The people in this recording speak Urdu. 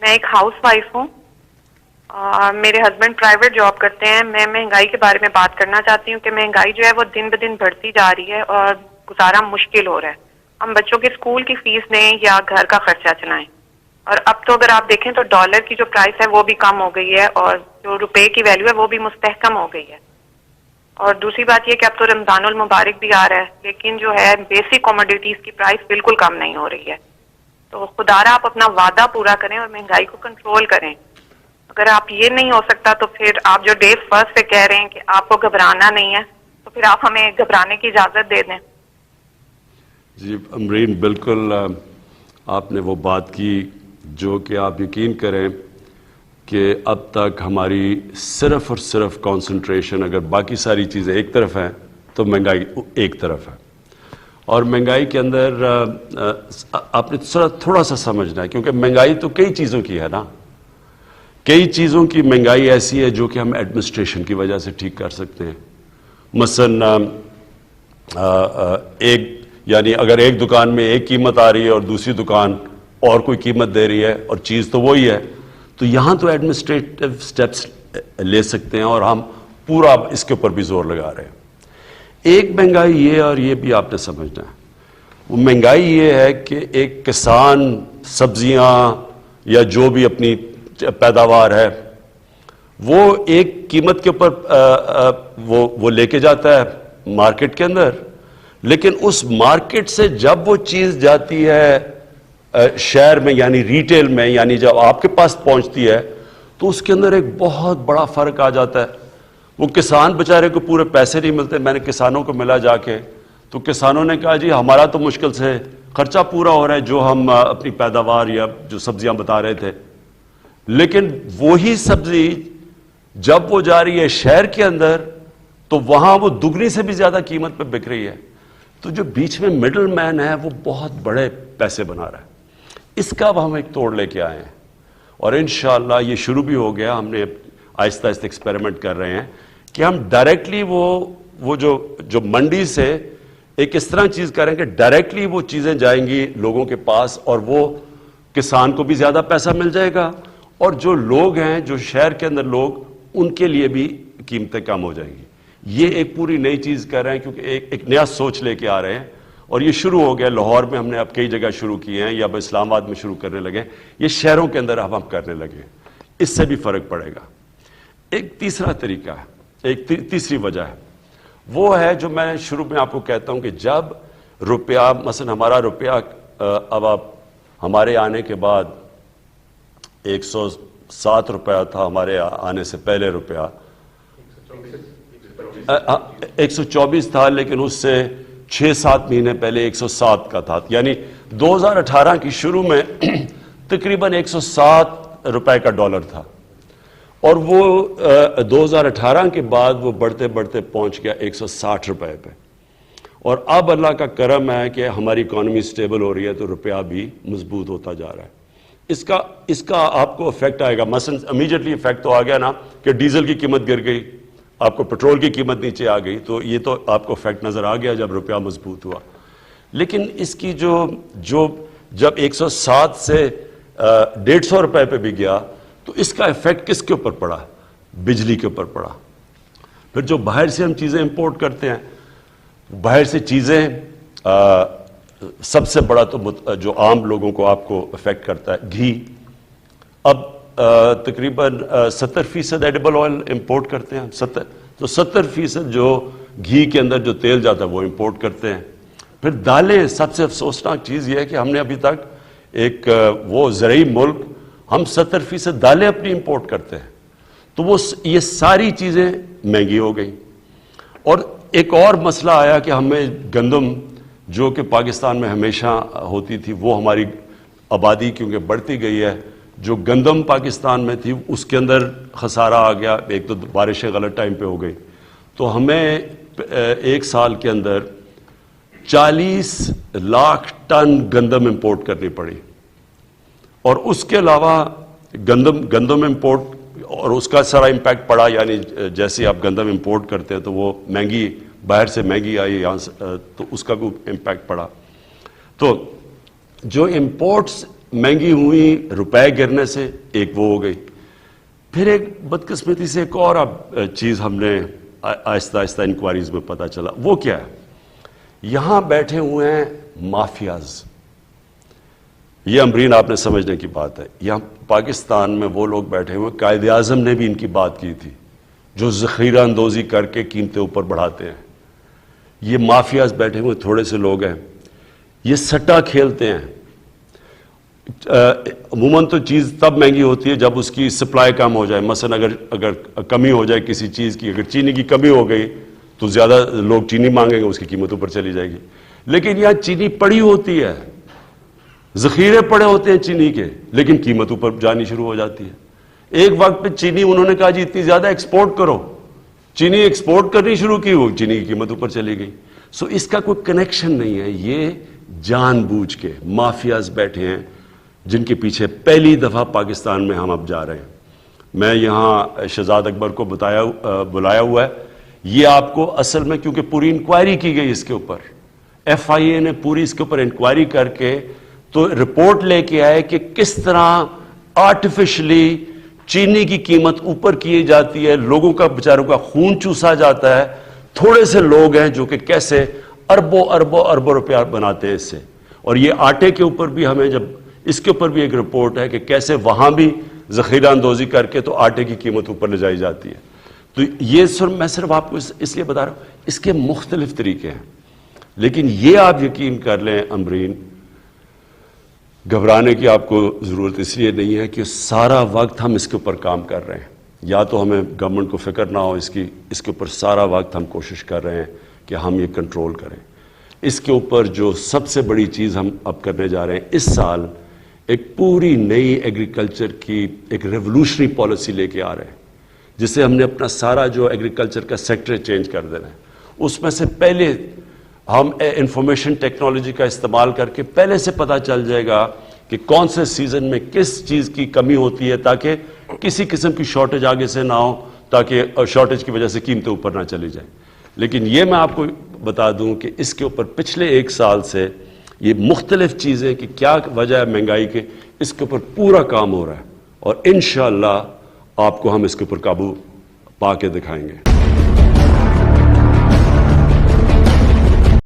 میں ایک ہاؤس وائف ہوں. میرے ہسبینڈ پرائیویٹ جاب کرتے ہیں. میں مہنگائی کے بارے میں بات کرنا چاہتی ہوں کہ مہنگائی جو ہے وہ دن بدن بڑھتی جا رہی ہے اور گزارا مشکل ہو رہا ہے. ہم بچوں کے اسکول کی فیس دیں یا گھر کا خرچہ چلائیں. اور اب تو اگر آپ دیکھیں تو ڈالر کی جو پرائس ہے وہ بھی کم ہو گئی ہے اور جو روپے کی ویلیو ہے وہ بھی مستحکم ہو گئی ہے. اور دوسری بات یہ کہ اب تو رمضان المبارک بھی آ رہا ہے لیکن جو ہے بیسک کوموڈیٹیز کی پرائس بالکل کم نہیں ہو رہی ہے. تو خدارا آپ اپنا وعدہ پورا کریں اور مہنگائی کو کنٹرول کریں. اگر آپ یہ نہیں ہو سکتا تو پھر آپ جو ڈے فرسٹ سے کہہ رہے ہیں کہ آپ کو گھبرانا نہیں ہے تو پھر آپ ہمیں گھبرانے کی اجازت دے دیں. جی امرین، بالکل آپ نے وہ بات کی جو کہ آپ یقین کریں کہ اب تک ہماری صرف اور صرف کانسنٹریشن اگر باقی ساری چیزیں ایک طرف ہیں تو مہنگائی ایک طرف ہے. اور مہنگائی کے اندر آپ نے تھوڑا سا سمجھنا ہے کیونکہ مہنگائی تو کئی چیزوں کی ہے نا. کئی چیزوں کی مہنگائی ایسی ہے جو کہ ہم ایڈمنسٹریشن کی وجہ سے ٹھیک کر سکتے ہیں. مثلا یعنی اگر ایک دکان میں ایک قیمت آ رہی ہے اور دوسری دکان اور کوئی قیمت دے رہی ہے اور چیز تو وہی ہے تو یہاں تو ایڈمنسٹریٹو سٹیپس لے سکتے ہیں اور ہم پورا اس کے اوپر بھی زور لگا رہے ہیں. ایک مہنگائی یہ اور یہ بھی آپ نے سمجھنا ہے. وہ مہنگائی یہ ہے کہ ایک کسان سبزیاں یا جو بھی اپنی پیداوار ہے وہ ایک قیمت کے اوپر وہ لے کے جاتا ہے مارکیٹ کے اندر، لیکن اس مارکیٹ سے جب وہ چیز جاتی ہے شہر میں یعنی ریٹیل میں یعنی جب آپ کے پاس پہنچتی ہے تو اس کے اندر ایک بہت بڑا فرق آ جاتا ہے. وہ کسان بیچارے کو پورے پیسے نہیں ملتے. میں نے کسانوں کو ملا جا کے تو کسانوں نے کہا جی ہمارا تو مشکل سے خرچہ پورا ہو رہا ہے جو ہم اپنی پیداوار یا جو سبزیاں بتا رہے تھے، لیکن وہی سبزی جب وہ جا رہی ہے شہر کے اندر تو وہاں وہ دگنی سے بھی زیادہ قیمت پہ بک رہی ہے. تو جو بیچ میں مڈل مین ہے وہ بہت بڑے پیسے بنا رہا ہے. اس کا اب ہم ایک توڑ لے کے آئے ہیں اور انشاءاللہ یہ شروع بھی ہو گیا. ہم نے آہستہ آہستہ ایکسپیریمنٹ کر رہے ہیں کہ ہم ڈائریکٹلی وہ جو منڈی سے ایک اس طرح چیز کریں کہ ڈائریکٹلی وہ چیزیں جائیں گی لوگوں کے پاس اور وہ کسان کو بھی زیادہ پیسہ مل جائے گا اور جو لوگ ہیں جو شہر کے اندر لوگ ان کے لیے بھی قیمتیں کم ہو جائیں گی. یہ ایک پوری نئی چیز کر رہے ہیں کیونکہ ایک نیا سوچ لے کے آ رہے ہیں اور یہ شروع ہو گیا. لاہور میں ہم نے اب کئی جگہ شروع کیے ہیں یا اب اسلام آباد میں شروع کرنے لگے. یہ شہروں کے اندر اب ہم کرنے لگے. اس سے بھی فرق پڑے گا. ایک تیسرا طریقہ ہے، ایک تیسری وجہ ہے، وہ ہے جو میں شروع میں آپ کو کہتا ہوں کہ جب روپیہ مثلا ہمارا روپیہ اب آپ ہمارے آنے کے بعد 107 روپیہ تھا. ہمارے آنے سے پہلے روپیہ 124 تھا لیکن اس سے 6-7 مہینے پہلے 107 کا تھا. یعنی 2018 کی شروع میں تقریباً 107 روپے کا ڈالر تھا اور وہ 2018 کے بعد وہ بڑھتے بڑھتے پہنچ گیا 160 روپے پہ. اور اب اللہ کا کرم ہے کہ ہماری اکانومی سٹیبل ہو رہی ہے تو روپیہ بھی مضبوط ہوتا جا رہا ہے. اس کا آپ کو افیکٹ آئے گا. مثلا امیجیٹلی افیکٹ تو آ گیا نا کہ ڈیزل کی قیمت گر گئی، آپ کو پیٹرول کی قیمت نیچے آ گئی تو یہ تو آپ کو افیکٹ نظر آ گیا جب روپیہ مضبوط ہوا. لیکن اس کی جب 107 سے 150 روپے پہ بھی گیا تو اس کا افیکٹ کس کے اوپر پڑا؟ بجلی کے اوپر پڑا. پھر جو باہر سے ہم چیزیں امپورٹ کرتے ہیں، باہر سے چیزیں سب سے بڑا تو جو عام لوگوں کو آپ کو افیکٹ کرتا ہے گھی. اب تقریباً 70% ایڈیبل آئل امپورٹ کرتے ہیں 70% جو گھی کے اندر جو تیل جاتا ہے وہ امپورٹ کرتے ہیں. پھر دالیں، سب سے افسوسناک چیز یہ ہے کہ ہم نے ابھی تک ایک وہ زرعی ملک ہم 70% دالیں اپنی امپورٹ کرتے ہیں. تو یہ ساری چیزیں مہنگی ہو گئی. اور ایک اور مسئلہ آیا کہ ہمیں گندم جو کہ پاکستان میں ہمیشہ ہوتی تھی وہ ہماری آبادی کیونکہ بڑھتی گئی ہے، جو گندم پاکستان میں تھی اس کے اندر خسارہ آ گیا. ایک تو بارشیں غلط ٹائم پہ ہو گئی تو ہمیں ایک سال کے اندر 40 لاکھ ٹن گندم امپورٹ کرنی پڑی. اور اس کے علاوہ گندم امپورٹ اور اس کا سارا امپیکٹ پڑا. یعنی جیسے آپ گندم امپورٹ کرتے ہیں تو وہ مہنگی باہر سے مہنگی آئی یہاں سے تو اس کا بھی امپیکٹ پڑا. تو جو امپورٹس مہنگی ہوئی روپے گرنے سے، ایک وہ ہو گئی. پھر ایک بدقسمتی سے ایک اور اب چیز ہم نے آہستہ آہستہ انکوائریز میں پتہ چلا. وہ کیا ہے؟ یہاں بیٹھے ہوئے ہیں مافیاز. یہ امرین آپ نے سمجھنے کی بات ہے. یہاں پاکستان میں وہ لوگ بیٹھے ہوئے، قائد اعظم نے بھی ان کی بات کی تھی، جو ذخیرہ اندوزی کر کے قیمتیں اوپر بڑھاتے ہیں. یہ مافیاز بیٹھے ہوئے تھوڑے سے لوگ ہیں. یہ سٹا کھیلتے ہیں. عموماً تو چیز تب مہنگی ہوتی ہے جب اس کی سپلائی کم ہو جائے. مثلا اگر کمی ہو جائے کسی چیز کی، اگر چینی کی کمی ہو گئی تو زیادہ لوگ چینی مانگیں گے، اس کی قیمت اوپر چلی جائے گی. لیکن یہاں چینی پڑی ہوتی ہے، ذخیرے پڑے ہوتے ہیں چینی کے، لیکن قیمت اوپر جانی شروع ہو جاتی ہے. ایک وقت پہ چینی انہوں نے کہا جی اتنی زیادہ ایکسپورٹ کرو، چینی ایکسپورٹ کرنی شروع کی، وہ چینی کی قیمت اوپر چلی گئی. سو اس کا کوئی کنیکشن نہیں ہے. یہ جان بوجھ کے مافیاز بیٹھے ہیں جن کے پیچھے پہلی دفعہ پاکستان میں ہم اب جا رہے ہیں. میں یہاں شہزاد اکبر کو بلایا ہوا ہے. یہ آپ کو اصل میں کیونکہ پوری انکوائری کی گئی اس کے اوپر، ایف آئی اے نے پوری اس کے اوپر انکوائری کر کے تو رپورٹ لے کے آئے کہ کس طرح آرٹیفیشلی چینی کی قیمت اوپر کی جاتی ہے، لوگوں کا بیچاروں کا خون چوسا جاتا ہے. تھوڑے سے لوگ ہیں جو کہ کیسے اربوں اربوں اربوں روپیہ بناتے ہیں اس سے. اور یہ آٹے کے اوپر بھی ہمیں جب اس کے اوپر بھی ایک رپورٹ ہے کہ کیسے وہاں بھی ذخیرہ اندوزی کر کے تو آٹے کی قیمت اوپر لے جائی جاتی ہے. تو یہ میں صرف آپ کو اس لیے بتا رہا ہوں، اس کے مختلف طریقے ہیں. لیکن یہ آپ یقین کر لیں امرین، گھبرانے کی آپ کو ضرورت اس لیے نہیں ہے کہ سارا وقت ہم اس کے اوپر کام کر رہے ہیں. یا تو ہمیں گورنمنٹ کو فکر نہ ہو اس کے اوپر سارا وقت ہم کوشش کر رہے ہیں کہ ہم یہ کنٹرول کریں. اس کے اوپر جو سب سے بڑی چیز ہم اب کرنے جا رہے ہیں، اس سال ایک پوری نئی ایگریکلچر کی ایک ریولوشنری پالیسی لے کے آ رہے ہیں، جس سے ہم نے اپنا سارا جو ایگریکلچر کا سیکٹر چینج کر دینا ہے. اس میں سے پہلے ہم انفارمیشن ٹیکنالوجی کا استعمال کر کے پہلے سے پتہ چل جائے گا کہ کون سے سیزن میں کس چیز کی کمی ہوتی ہے، تاکہ کسی قسم کی شارٹیج آگے سے نہ ہو، تاکہ شارٹیج کی وجہ سے قیمتیں اوپر نہ چلی جائیں. لیکن یہ میں آپ کو بتا دوں کہ اس کے اوپر پچھلے ایک سال سے یہ مختلف چیزیں کہ کیا وجہ ہے مہنگائی کے، اس کے اوپر پورا کام ہو رہا ہے. اور انشاءاللہ آپ کو ہم اس کے اوپر قابو پا کے دکھائیں گے.